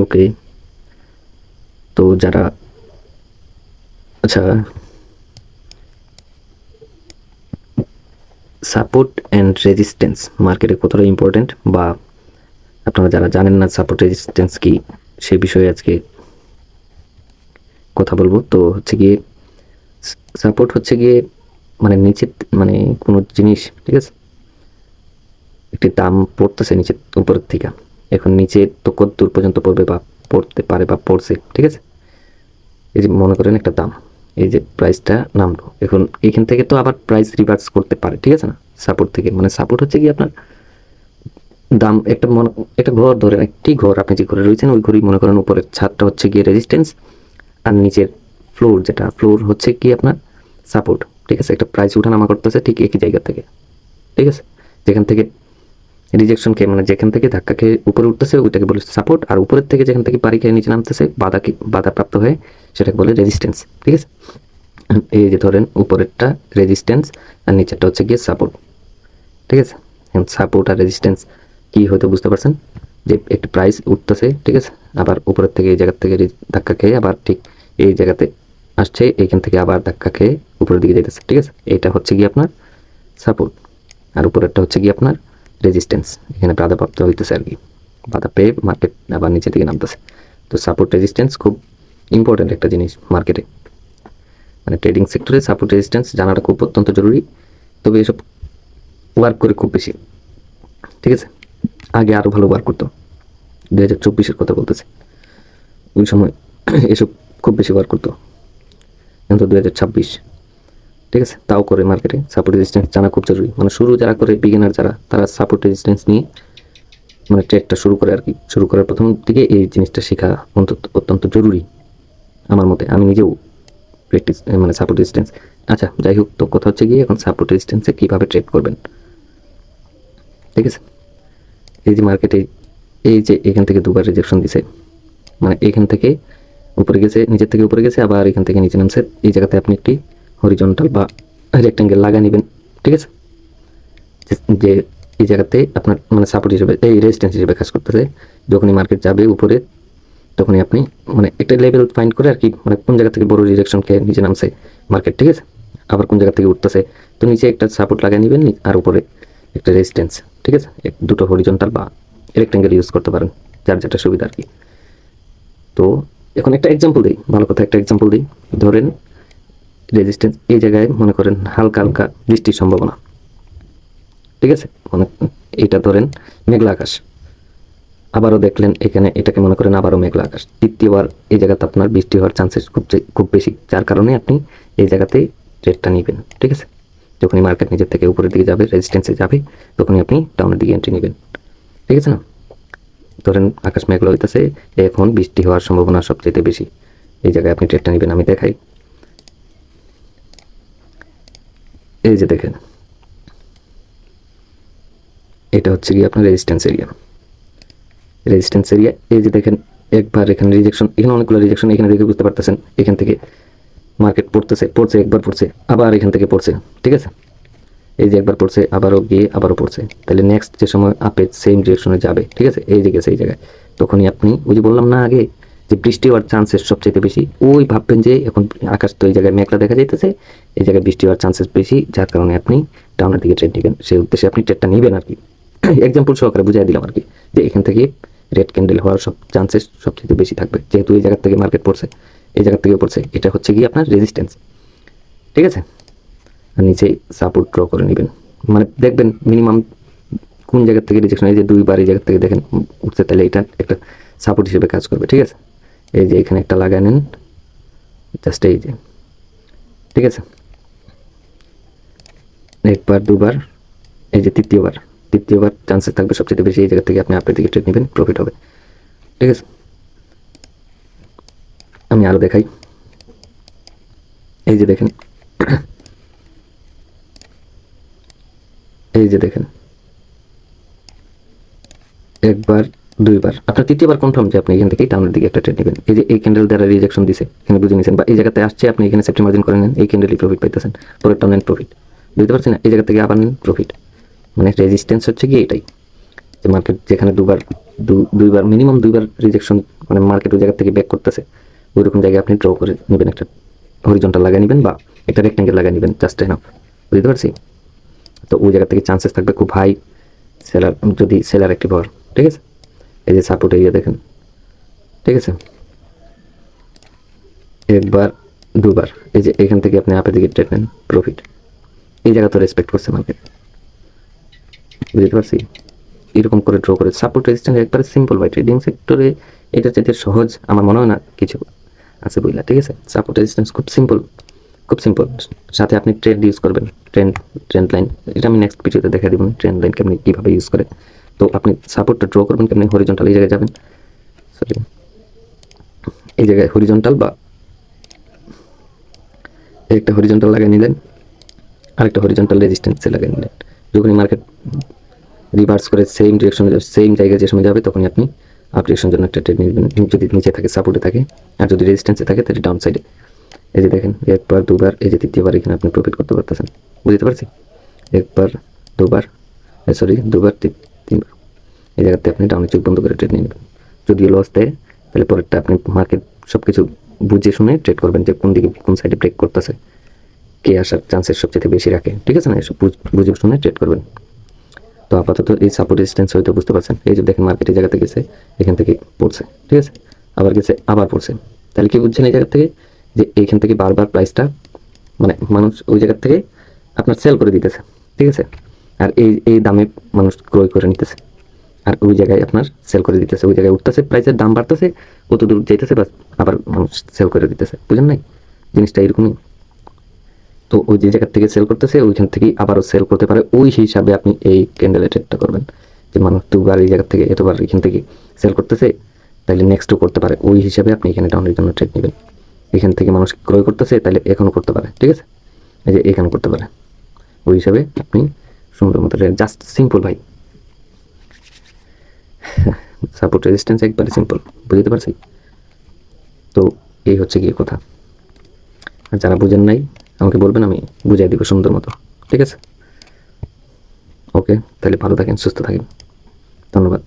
ওকে, তো যারা আচ্ছা, সাপোর্ট অ্যান্ড রেজিস্ট্যান্স মার্কেটে কতটা ইম্পর্টেন্ট, বা আপনারা যারা জানেন না সাপোর্ট রেজিস্ট্যান্স কি, সে বিষয়ে আজকে কথা বলবো। তো হচ্ছে গিয়ে সাপোর্ট হচ্ছে গিয়ে মানে নিচে, মানে কোনো জিনিস, ঠিক আছে, একটি দাম পড়তেছে নিচে উপরের থেকে, এখন নিচে তো কত দূর পর্যন্ত পড়বে বা পড়তে পারে বা পড়ছে, ঠিক আছে। এই যে মনে করেন একটা দাম, এই যে প্রাইসটা নামলো, এখন এখান থেকে তো আবার প্রাইস রিভার্স করতে পারে, ঠিক আছে না। সাপোর্ট থেকে মানে সাপোর্ট হচ্ছে কি আপনার দাম, একটা ঘর ধরেন, একটি ঘর, আপনি যে ঘরে রয়েছেন ওই ঘরেই মনে করেন উপরের ছাদটা হচ্ছে গিয়ে রেজিস্ট্যান্স, আর নিচের ফ্লোর হচ্ছে কি আপনার সাপোর্ট, ঠিক আছে। একটা প্রাইস উঠানামা করতেছে ঠিক একই জায়গা থেকে, ঠিক আছে। যেখান থেকে রিজেকশন খেয়ে, মানে যেখান থেকে ধাক্কা খেয়ে উপরে উঠতেছে ওইটাকে বলে সাপোর্ট, আর উপরের থেকে যেখান থেকে পাড়ি খেয়ে নিচে নামতেছে বাধাপ্রাপ্ত হয়ে সেটাকে বলে রেজিস্ট্যান্স, ঠিক আছে। এই যে ধরেন উপরেরটা রেজিস্ট্যান্স আর নিচেরটা হচ্ছে গিয়ে সাপোর্ট, ঠিক আছে। সাপোর্ট আর রেজিস্ট্যান্স কি হয়তো বুঝতে পারছেন, যে একটা প্রাইস উঠতেছে, ঠিক আছে, আবার উপরের থেকে এই জায়গার থেকে ধাক্কা খেয়ে আবার ঠিক এই জায়গাতে আসছে, এইখান থেকে আবার ধাক্কা খেয়ে উপরের দিকে যেতেছে, ঠিক আছে। এটা হচ্ছে গিয়ে আপনার সাপোর্ট, আর উপরেরটা হচ্ছে গিয়ে আপনার রেজিস্ট্যান্স, এখানে বাধাপ্রাপ্ত হইতেছে আর কি, বাধা পেয়ে মার্কেট আবার নিচে দিকে নামতেছে। তো সাপোর্ট রেজিস্ট্যান্স খুব ইম্পর্ট্যান্ট একটা জিনিস মার্কেটে, মানে ট্রেডিং সেক্টরে সাপোর্ট রেজিস্ট্যান্স জানাটা খুব অত্যন্ত জরুরি। তবে এসব ওয়ার্ক করে খুব বেশি, ঠিক আছে। আগে আরও ভালো ওয়ার্ক করতো, 2024-এর কথা বলতেছে, ওই সময় এসব খুব বেশি ওয়ার্ক করতো, কিন্তু 2026, ঠিক আছে, তাও করে মার্কেটে সাপোর্ট রেজিস্ট্যান্স জানা খুব জরুরি। মানে শুরু যারা করে, বিগিনার যারা, তারা সাপোর্ট রেজিস্ট্যান্স নিয়ে মানে ট্রেডটা শুরু করে আর কি। শুরু করার প্রথম দিকে এই জিনিসটা শেখা অত্যন্ত জরুরি আমার মতে। আমি নিজেও প্র্যাকটিস মানে সাপোর্ট রেজিস্ট্যান্স। আচ্ছা যাই হোক, তো কথা হচ্ছে গিয়ে এখন সাপোর্ট রেজিস্ট্যান্সে কীভাবে ট্রেড করবেন, ঠিক আছে। এই যে মার্কেটে এই যে এখান থেকে দুবার রিজেকশন দিছে, মানে এখান থেকে উপরে গেছে, নিচের থেকে উপরে গেছে, আবার এখান থেকে নিচে নামছে, এই জায়গাতে আপনি একটি হরিজন্টাল বা রেক্ট্যাঙ্গেল লাগা নেবেন, ঠিক আছে। যে এই জায়গাতে আপনার মানে সাপোর্ট হিসেবে, এই রেজিস্ট্যান্স হিসেবে কাজ করতেছে। যখনই মার্কেট যাবে উপরে, তখনই আপনি মানে একটা লেভেল ফাইন্ড করে আর কি, মানে কোন জায়গা থেকে বড় রিজেকশন খেয়ে নিচে নামছে মার্কেট, ঠিক আছে, আবার কোন জায়গা থেকে উঠতেছে, তো নিচে একটা সাপোর্ট লাগিয়ে নেবেন আর উপরে একটা রেজিস্ট্যান্স, ঠিক আছে। দুটো হরিজন্টাল বা রেক্ট্যাঙ্গেল ইউজ করতে পারেন, যার যেটা সুবিধা আর কি। তো এখন একটা এক্সাম্পল দিই, ভালো কথা, একটা এক্সাম্পল দিই। ধরেন রেজিস্ট্যান্স এই জায়গায় মনে করেন হালকা হালকা বৃষ্টির সম্ভাবনা, ঠিক আছে, মানে এটা ধরেন মেঘলা আকাশ, আবারও দেখলেন এখানে এটাকে মনে করেন আবারও মেঘলা আকাশ, তৃতীয়বার এই জায়গাতে আপনার বৃষ্টি হওয়ার চান্সেস খুব বেশি, যার কারণে আপনি এই জায়গাতে ট্রেডটা নেবেন, ঠিক আছে। যখনই মার্কেট নিজের থেকে উপরের দিকে যাবে, রেজিস্ট্যান্সে যাবে, তখনই আপনি ডাউনের দিকে এন্ট্রি নেবেন, ঠিক আছে না। ধরেন আকাশ মেঘলা হইতেছে, এখন বৃষ্টি হওয়ার সম্ভাবনা সবচেয়ে বেশি, এই জায়গায় আপনি ট্রেডটা নেবেন। আমি দেখাই, এই যে দেখেন এটা হচ্ছে কি আপনার রেজিস্ট্যান্স এরিয়া, এই যে দেখেন একবার এখানে রিজেকশন, এখানে অনেকগুলো রিজেকশন, এখানে দেখে বুঝতে পারতেছেন এখান থেকে মার্কেট পড়ছে একবার পড়ছে, আবার এখান থেকে পড়ছে, ঠিক আছে। এই যে একবার পড়ছে, আবারও গিয়ে আবারও পড়ছে, তাহলে নেক্সট যে সময় আপে সেম ডিরেকশনে যাবে, ঠিক আছে, এই যে গেছে এই জায়গায়, তখনই আপনি ওই যে বললাম না আগে যে বৃষ্টি হওয়ার চান্সেস সবচেয়ে বেশি, ওই ভাববেন যে এখন আকাশ তো এই জায়গায় মেঘলা দেখা যাইতেছে, এই জায়গায় বৃষ্টি হওয়ার চান্সেস বেশি, যার কারণে আপনি ডাউনের দিকে ট্রেড নেবেন, সেই উদ্দেশ্যে আপনি ট্রেডটা নেবেন আর কি। এক্সাম্পল সহকারে বুঝাই দিলাম আর কি, যে এখান থেকে রেড ক্যান্ডেল হওয়ার সব চান্সেস সবচেয়ে বেশি থাকবে, যেহেতু এই জায়গা থেকে মার্কেট পড়ছে, এই জায়গা থেকে পড়ছে, এটা হচ্ছে গিয়ে আপনার রেজিস্ট্যান্স, ঠিক আছে। আর নিচে সাপোর্ট ড্র করে নেবেন, মানে দেখবেন মিনিমাম কোন জায়গা থেকে রিজেকশন, এই যে দুইবার এই জায়গা থেকে দেখেন উঠছে, তাহলে এটা একটা সাপোর্ট হিসেবে কাজ করবে, ঠিক আছে। এই যে এখানে একটা লাগায় নেন, জাস্ট এই যে, ঠিক আছে, একবার দুবার, এই যে তৃতীয়বার চান্সেস থাকবে সবচেয়ে বেশি, এই জায়গা থেকে আপনি আপের দিকে ট্রেড নেবেন, প্রফিট হবে, ঠিক আছে। আমি আরো দেখাই, এই যে দেখেন এই যে দেখেন একবার দুইবার, আপনার তৃতীয়বার কনফার্ম যে আপনি এখান থেকে ডাউনের দিকে একটা ট্রেড নেবেন। এই যে এই ক্যান্ডেল দ্বারা রিজেকশন দিছে, এখানে বুঝে নিয়েছেন, বা এই জায়গাতে আসছে, আপনি এখানে সেফটি মার্জিন করে নেন, এই ক্যান্ডেলই প্রফিট পাইতেছেন, পরেরটাও নেন প্রফিট, বুঝতে পারছেন না, এই জায়গা থেকে আবার নেন প্রফিট। মানে রেজিস্ট্যান্স হচ্ছে কি এটাই, যে মার্কেট যেখানে দুইবার মিনিমাম দুইবার রিজেকশন মানে মার্কেট ওই জায়গা থেকে ব্যাক করতেছে, ওইরকম জায়গায় আপনি ড্র করে নেবেন, একটা হরিজন্টাল লাগিয়ে নেবেন বা একটা রেক্টেঙ্গেল লাগিয়ে নেবেন, জাস্ট এনাফ। বুঝতে পারছি? তো ওই জায়গা থেকে চান্সেস থাকবে খুব হাই সেলার, যদি সেলার অ্যাক্টিভ হওয়ার। ঠিক আছে, এই যে সাপোর্ট এরিয়া দেখেন, ঠিক আছে, একবার দুবার, এই যে এখান থেকে আপনি আপের দিকে ট্রেড নেন, প্রফিট। এই জায়গা তো রেসপেক্ট করছে মার্কেট। বুঝতে পারছি? এরকম করে ড্র করে সাপোর্ট রেজিস্ট্যান্স একবারে সিম্পল ভাই, ট্রেডিং সেক্টরে এটা যেতে সহজ আমার মনে হয় না কিছু আছে বুঝলা। ঠিক আছে, সাপোর্ট রেজিস্ট্যান্স খুব সিম্পল, খুব সিম্পল। সাথে আপনি ট্রেন্ড ইউজ করবেন, ট্রেন্ড লাইন, এটা আমি নেক্সট ভিডিওতে দেখা দিব ট্রেন্ড লাইন আপনি কীভাবে ইউজ করে। তো আপনি সাপোর্টটা ড্র করবেন কেমনি, হরিজন্টাল এই জায়গায় যাবেন, সরি এই জায়গায় হরিজন্টাল বা একটা হরিজন্টাল লাগিয়ে নিলেন, আরেকটা হরিজন্টাল রেজিস্ট্যান্সে লাগিয়ে নিলেন। যখনই মার্কেট রিভার্স করে সেম ডিরেকশনে সেম জায়গায় যে সময় যাবে তখনই আপনি আপ ডিরেকশনের জন্য একটা ট্রেড নেবেন, যদি নিচে থাকে সাপোর্টে থাকে, আর যদি রেজিস্ট্যান্সে থাকে তাহলে ডাউন সাইডে। এই যে দেখেন একবার দুবার, এই যে তৃতীয়বার এখানে আপনি প্রফিট করতে পারতেছেন। বুঝতে পারছি? একবার দুবার, সরি দুবার তিনবার, এই জায়গাতে আপনি ডাউনে চোখ বন্ধ করে ট্রেড নিয়ে নেবেন। যদিও লস দেয় তাহলে পরেরটা আপনি মার্কেট সব কিছু বুঝে শুনে ট্রেড করবেন, যে কোন দিকে কোন সাইডে ব্রেক করতেছে, কে আসার চান্সেস সবচেয়ে বেশি রাখে। ঠিক আছে না, এসব বুঝে শুনে ট্রেড করবেন। তো আপাতত এই সাপোর্ট রেজিস্ট্যান্স হয়তো বুঝতে পারছেন, এই যে দেখেন মার্কেট এই জায়গাতে গেছে, এখান থেকে পড়ছে, ঠিক আছে, আবার গেছে, আবার পড়ছে। তাহলে কি বুঝছেন এই জায়গা থেকে, যে এইখান থেকে বারবার প্রাইসটা মানে মানুষ ওই জায়গা থেকে আপনার সেল করে দিতেছে। ঠিক আছে, আর এই দামে মানুষ ক্রয় করে নিতেছে, আর ওই জায়গায় আপনার সেল করে দিতেছে, ওই জায়গায় উঠতেছে, প্রাইসের দাম বাড়তেছে, কত দূর যাইতেছে, বাস আবার মানুষ সেল করে দিতেছে। বুঝেন নাই জিনিসটা এরকমই। তো ওই যে জায়গা থেকে সেল করতেছে ওইখান থেকেই আবারও সেল করতে পারে, ওই হিসাবে আপনি এই ক্যান্ডেল ট্রেডটা করবেন, যে মানুষ দুবার এই জায়গা থেকে এতবার এখান থেকে সেল করতেছে, তাহলে নেক্সটও করতে পারে, ওই হিসাবে আপনি এখানে ডাউনের জন্য ট্রেড নেবেন। এখান থেকে মানুষ ক্রয় করতেছে, তাহলে এখনও করতে পারে। ঠিক আছে, এই যে এখানে করতে পারে, ওই হিসাবে আপনি সুন্দর মতো জাস্ট সিম্পল ভাই, সাপোর্ট রেজিস্ট্যান্স একবারে সিম্পল। বুঝতে পারছি? তো এই হচ্ছে গিয়ে কথা। আর যারা বুঝেন নাই আমাকে বলবেন, আমি বুঝাই দিব সুন্দর মতো। ঠিক আছে, ওকে, তাহলে ভালো থাকেন, সুস্থ থাকেন, ধন্যবাদ।